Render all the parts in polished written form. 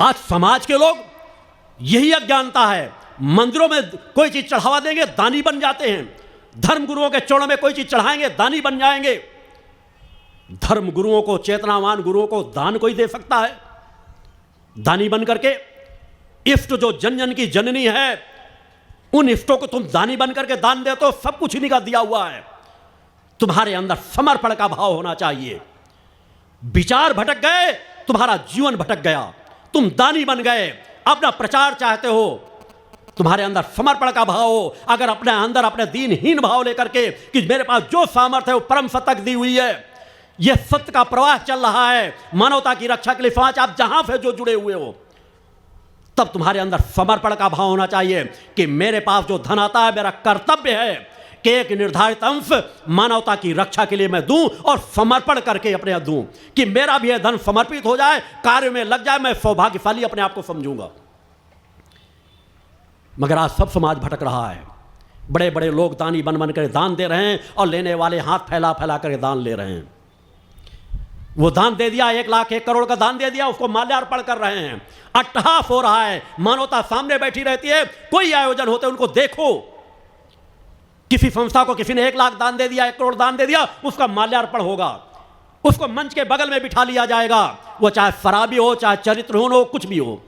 आज समाज के लोग यही अज्ञानता है, मंदिरों में कोई चीज चढ़ावा देंगे दानी बन जाते हैं, धर्म गुरुओं के चरणों में कोई चीज चढ़ाएंगे दानी बन जाएंगे। धर्म गुरुओं को, चेतनावान गुरुओं को दान कोई दे सकता है? दानी बन करके इष्ट जो जन जन की जननी है, उन इष्टों को तुम दानी बन करके दान देते हो, सब कुछ इन्हीं का दिया हुआ है। तुम्हारे अंदर समर्पण का भाव होना चाहिए। विचार भटक गए, तुम्हारा जीवन भटक गया, तुम दानी बन गए, अपना प्रचार चाहते हो, तुम्हारे अंदर समर्पण का भाव हो। अगर अपने अंदर अपने दीनहीन भाव लेकर के कि मेरे पास जो सामर्थ्य है वो परम सत्ता दी हुई है, यह सत्य का प्रवाह चल रहा है, मानवता की रक्षा के लिए समाज आप जहां से जो जुड़े हुए हो, तब तुम्हारे अंदर समर्पण का भाव होना चाहिए कि मेरे पास जो धन आता है मेरा कर्तव्य है कि एक निर्धारित अंश मानवता की रक्षा के लिए मैं दूं और समर्पण करके अपने दूं, कि मेरा भी यह धन समर्पित हो जाए, कार्य में लग जाए, मैं सौभाग्यशाली अपने आप को समझूंगा। मगर आज सब समाज भटक रहा है। बड़े बड़े लोग दानी बन बन कर दान दे रहे हैं और लेने वाले हाथ फैला फैला कर दान ले रहे हैं। वो दान दे दिया, 1 लाख 1 करोड़ का दान दे दिया, उसको माल्यार्पण कर रहे हैं। अट्टहास हो रहा है, मानवता सामने बैठी रहती है, कोई आयोजन होते उनको देखो, किसी संस्था को किसी ने 1 लाख दान दे दिया, 1 करोड़ दान दे दिया, उसका माल्यार्पण होगा, उसको मंच के बगल में बिठा लिया जाएगा, वो चाहे शराबी हो, चाहे चरित्रहीन हो, कुछ भी हो।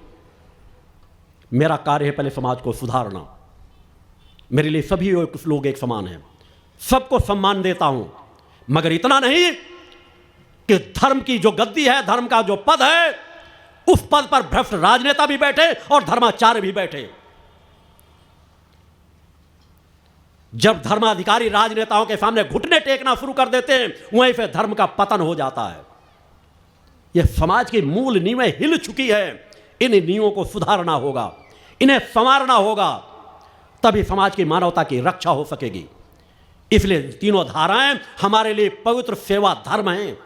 मेरा कार्य है पहले समाज को सुधारना। मेरे लिए सभी लोग एक समान हैं, सबको सम्मान देता हूं, मगर इतना नहीं कि धर्म की जो गद्दी है, धर्म का जो पद है, उस पद पर भ्रष्ट राजनेता भी बैठे और धर्माचार्य भी बैठे। जब धर्माधिकारी राजनेताओं के सामने घुटने टेकना शुरू कर देते हैं, वहीं से धर्म का पतन हो जाता है। यह समाज की मूल नींवें हिल चुकी है, इन नींवों को सुधारना होगा, इन्हें संवारना होगा, तभी समाज की मानवता की रक्षा हो सकेगी। इसलिए तीनों धाराएं हमारे लिए पवित्र सेवा धर्म हैं,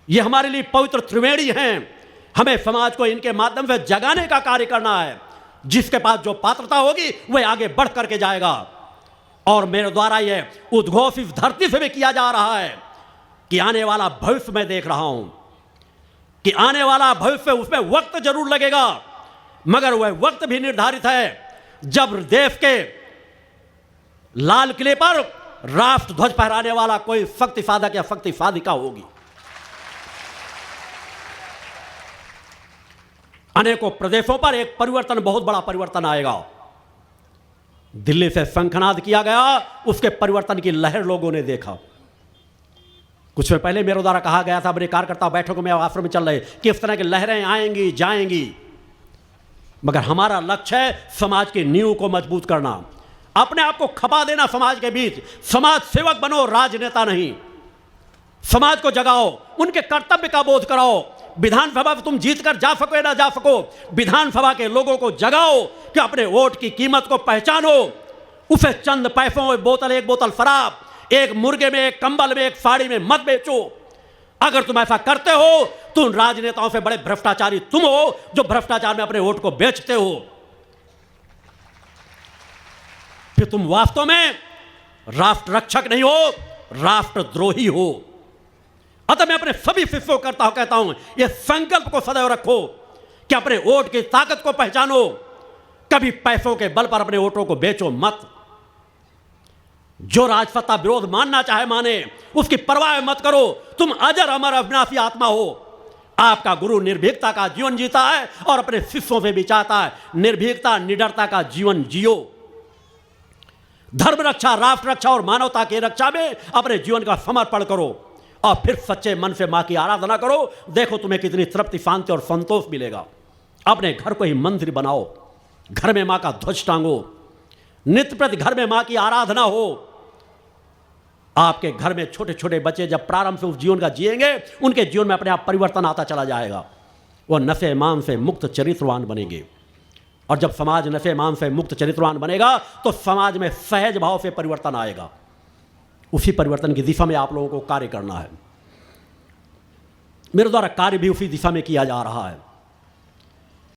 ये हमारे लिए पवित्र त्रिवेणी हैं। हमें समाज को इनके माध्यम से जगाने का कार्य करना है। जिसके पास जो पात्रता होगी वह आगे बढ़ करके जाएगा। और मेरे द्वारा यह उद्घोष इस धरती से भी किया जा रहा है कि आने वाला भविष्य मैं देख रहा हूं, कि आने वाला भविष्य, उसमें वक्त जरूर लगेगा, मगर वह वक्त भी निर्धारित है जब देश के लाल किले पर राष्ट्र ध्वज फहराने वाला कोई शक्ति साधक या शक्ति साधिका होगी। अनेकों प्रदेशों पर एक परिवर्तन, बहुत बड़ा परिवर्तन आएगा। दिल्ली से शंखनाद किया गया, उसके परिवर्तन की लहर लोगों ने देखा। कुछ समय पहले मेरे द्वारा कहा गया था, मेरे कार्यकर्ता बैठकों में, आश्रम में चल रहे, कि इस तरह की लहरें आएंगी जाएंगी, मगर हमारा लक्ष्य है समाज की नींव को मजबूत करना, अपने आप को खपा देना समाज के बीच। समाज सेवक बनो, राजनेता नहीं। समाज को जगाओ, उनके कर्तव्य का बोध कराओ। विधानसभा में तुम जीत कर जा सको या ना जा सको, विधानसभा के लोगों को जगाओ कि अपने वोट की कीमत को पहचानो। उसे चंद पैसों में बोतल, एक बोतल शराब, एक मुर्गे में, एक कंबल में, एक साड़ी में मत बेचो। अगर तुम ऐसा करते हो, तुम राजनेताओं से बड़े भ्रष्टाचारी तुम हो, जो भ्रष्टाचार में अपने वोट को बेचते हो। फिर तुम वास्तव में राष्ट्र रक्षक नहीं हो, राष्ट्रद्रोही हो। अतः मैं अपने सभी शिष्यों को कहता हूं, यह संकल्प को सदैव रखो कि अपने वोट की ताकत को पहचानो। कभी पैसों के बल पर अपने वोटों को बेचो मत। जो राजसत्ता विरोध मानना चाहे माने, उसकी परवाह मत करो। तुम अजर अमर अविनाशी आत्मा हो। आपका गुरु निर्भीकता का जीवन जीता है और अपने शिष्यों से भी चाहता है निर्भीकता, निडरता का जीवन जियो। धर्म रक्षा, राष्ट्र रक्षा और मानवता की रक्षा में अपने जीवन का समर्पण करो और फिर सच्चे मन से मां की आराधना करो। देखो तुम्हें कितनी तृप्ति, शांति और संतोष मिलेगा। अपने घर को ही मंदिर बनाओ, घर में मां का ध्वज टांगो, नित्य प्रति घर में मां की आराधना हो। आपके घर में छोटे छोटे बच्चे जब प्रारंभ से उस जीवन का जिएंगे, उनके जीवन में अपने आप परिवर्तन आता चला जाएगा। वह नशे मान से मुक्त चरित्रवान बनेंगे। और जब समाज नशे मान से मुक्त चरित्रवान बनेगा तो समाज में सहज भाव से परिवर्तन आएगा। उसी परिवर्तन की दिशा में आप लोगों को कार्य करना है। मेरे द्वारा कार्य भी उसी दिशा में किया जा रहा है।